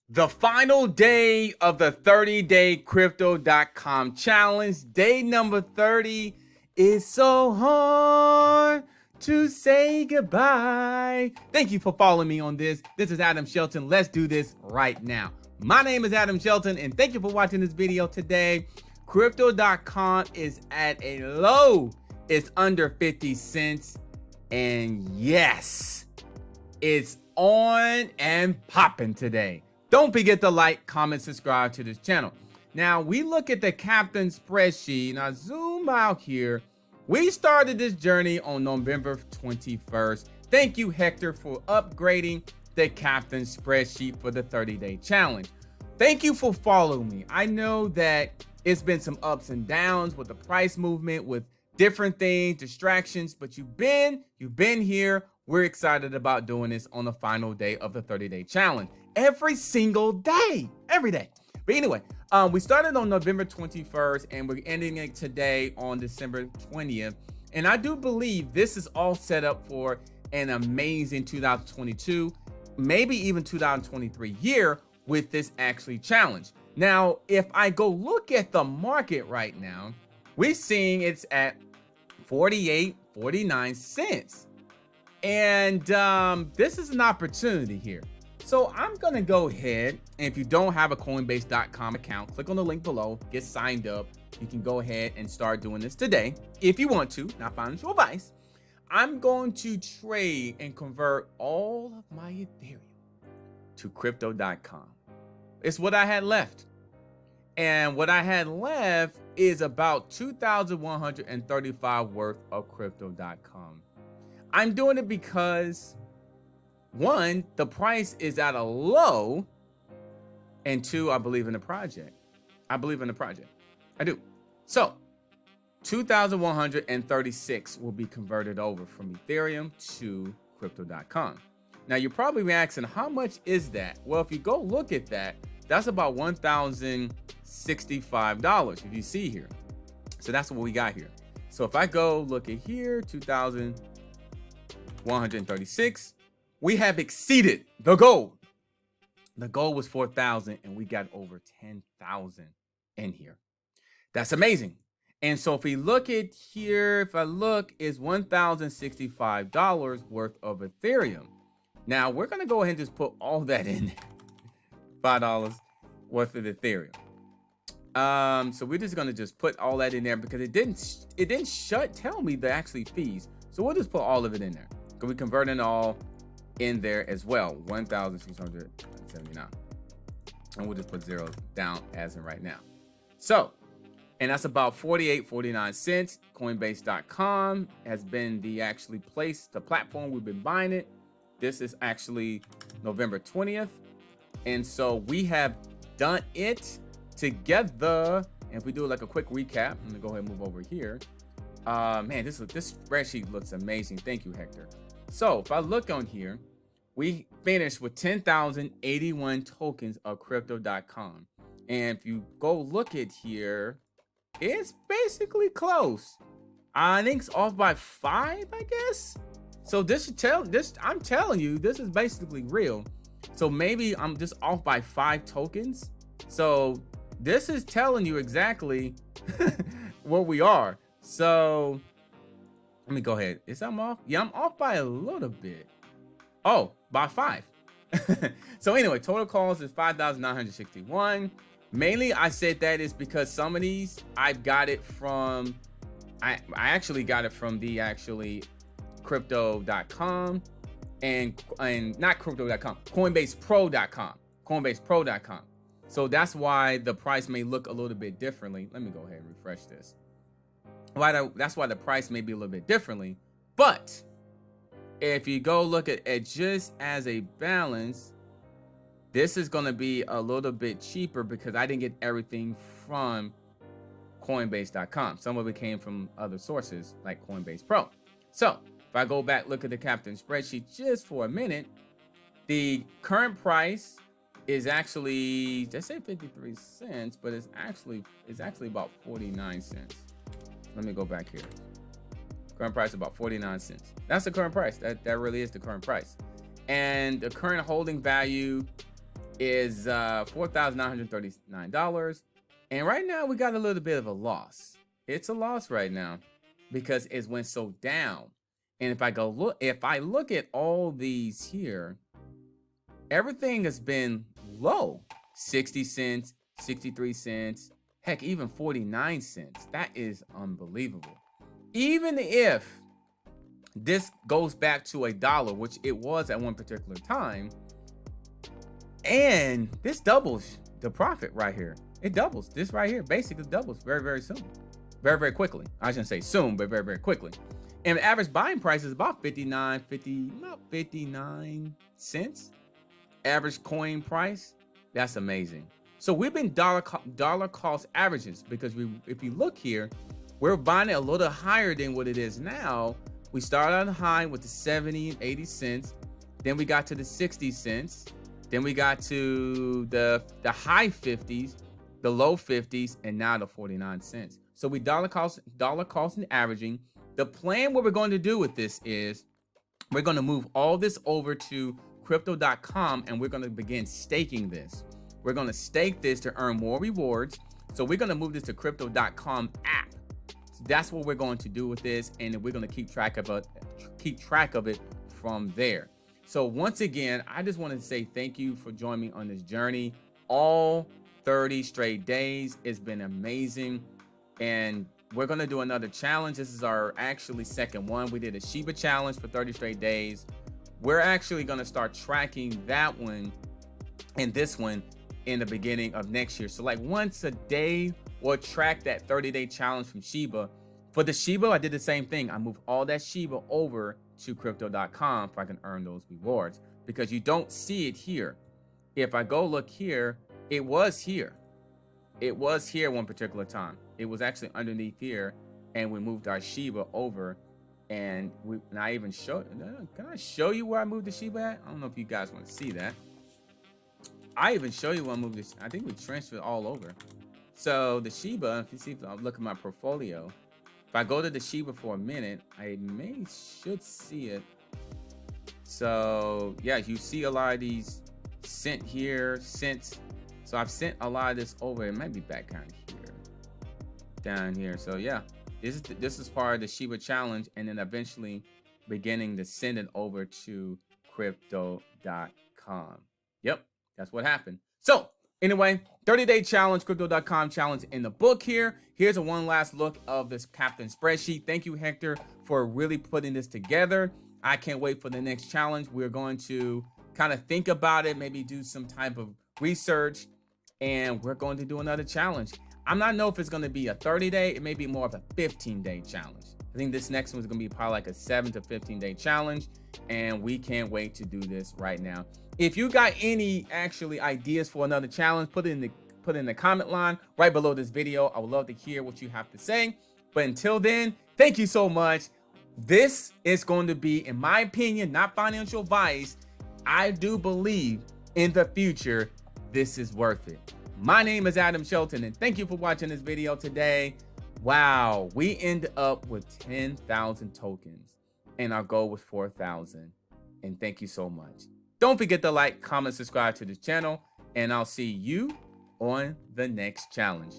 The final day of the 30-day Crypto.com challenge, day number 30, is so hard to say goodbye. Thank you for following me on this. This is Adam Shelton. Let's do this right now. My name is Adam Shelton, and thank you for watching this video today. Crypto.com is at a low. It's under 50 cents. And yes, it's on and popping today. Don't forget to like, comment, subscribe to this channel. Now, we look at the captain spreadsheet. Now, zoom out here. We started this journey on November 21st. Thank you, Hector, for upgrading the captain spreadsheet for the 30-day challenge. Thank you for following me. I know that it's been some ups and downs with the price movement, with different things, distractions, but you've been here. We're excited about doing this on the final day of the 30-day challenge. Every single day, every day. But anyway, we started on November 21st and we're ending it today on December 20th. And I do believe this is all set up for an amazing 2022, maybe even 2023 year with this actually challenge. Now, if I go look at the market right now, we're seeing it's at 48.49 cents. And this is an opportunity here. So I'm gonna go ahead, and if you don't have a Coinbase.com account, click on the link below, get signed up. You can go ahead and start doing this today if you want to, not financial advice. I'm going to trade and convert all of my Ethereum to Crypto.com. It's what I had left. And what I had left is about 2,135 worth of Crypto.com. I'm doing it because, one, the price is at a low, and two, I believe in the project. I believe in the project. I do. So 2,136 will be converted over from Ethereum to Crypto.com. Now, you're probably asking, how much is that? Well, if you go look at that, that's about $1,065 if you see here. So that's what we got here. So if I go look at here, 2,136, we have exceeded the goal. The goal was 4,000 and we got over 10,000 in here. That's amazing. And so if we look at here, if I look, is $1,065 worth of Ethereum. Now we're going to go ahead and just put all that in there. $5 worth of Ethereum. So we're just going to just put all that in there because it didn't tell me the actually fees. So we'll just put all of it in there. Because we convert it all in there as well, 1,679, and we'll just put zero down as in right now. So, and that's about 48.49 cents. Coinbase.com has been the actually place, the platform we've been buying it. This is actually November 20th, and so we have done it together. And if we do like a quick recap, I'm gonna go ahead and move over here. Man, this spreadsheet looks amazing. Thank you, Hector. So if I look on here, we finished with 10,081 tokens of Crypto.com. And if you go look at here, it's basically close. I think it's off by 5, I guess. So I'm telling you, this is basically real. So maybe I'm just off by 5 tokens. So this is telling you exactly where we are. So let me go ahead. Is I'm off? Yeah, I'm off by a little bit. Oh, by 5. So anyway, total calls is 5,961. Mainly, I said that is because some of these I've got it from. I actually got it from the actually Crypto.com and not Crypto.com, CoinbasePro.com, CoinbasePro.com. So that's why the price may look a little bit differently. Let me go ahead and refresh this. That's why the price may be a little bit differently. But if you go look at it just as a balance, this is going to be a little bit cheaper because I didn't get everything from Coinbase.com. Some of it came from other sources like Coinbase Pro. So if I go back, look at the captain spreadsheet just for a minute, the current price is actually, let's say 53 cents, but it's actually about 49 cents. Let me go back here. Current price about 49 cents. That's the current price. That really is the current price. And the current holding value is $4,939. And right now we got a little bit of a loss. It's a loss right now because it went so down. And if I look at all these here, everything has been low. 60 cents, 63 cents, heck, even 49 cents. That is unbelievable. Even if this goes back to $1, which it was at one particular time, and this doubles the profit right here. It doubles. This right here basically doubles very, very soon. Very, very quickly. I shouldn't say soon, but very, very quickly. And the average buying price is about 59 cents. Average coin price. That's amazing. So we've been dollar cost averages because if you look here, we're buying it a little higher than what it is now. We started on high with the 70 and 80 cents. Then we got to the 60 cents. Then we got to the high 50s, the low 50s, and now the 49 cents. So we dollar cost and averaging. The plan, what we're going to do with this is we're going to move all this over to crypto.com and we're going to begin staking this. We're going to stake this to earn more rewards. So we're going to move this to crypto.com app. So that's what we're going to do with this, and we're going to keep track of it from there. So once again, I just wanted to say thank you for joining me on this journey. All 30 straight days. It's been amazing. And we're going to do another challenge. This is our actually second one. We did a Shiba challenge for 30 straight days. We're actually going to start tracking that one and this one in the beginning of next year. So like once a day, we'll track that 30-day challenge from Shiba. For the Shiba, I did the same thing. I moved all that Shiba over to crypto.com so I can earn those rewards, because you don't see it here. If I go look here, it was here. It was here one particular time. It was actually underneath here, and we moved our Shiba over, and I even showed. Can I show you where I moved the Shiba at? I don't know if you guys want to see that. I even show you where I moved this. I think we transferred all over. So the Shiba, if you see, if I look at my portfolio, if I go to the Shiba for a minute, I should see it. So yeah, you see a lot of these sent here, sent. So I've sent a lot of this over. It might be back kind of here, down here. So yeah, this is part of the Shiba challenge, and then eventually beginning to send it over to crypto.com. Yep, that's what happened. So anyway, 30-day challenge, crypto.com challenge in the book here. Here's a one last look of this Captain spreadsheet. Thank you, Hector, for really putting this together. I can't wait for the next challenge. We're going to kind of think about it, maybe do some type of research, and we're going to do another challenge. I'm not know if it's going to be a 30-day. It may be more of a 15-day challenge. I think this next one is going to be probably like a 7 to 15-day challenge, and we can't wait to do this right now. If you got any actually ideas for another challenge, put it in the comment line right below this video. I would love to hear what you have to say. But until then, thank you so much. This is going to be, in my opinion, not financial advice. I do believe in the future, this is worth it. My name is Adam Shelton, and thank you for watching this video today. Wow, we ended up with 10,000 tokens, and our goal was 4,000. And thank you so much. Don't forget to like, comment, subscribe to the channel, and I'll see you on the next challenge.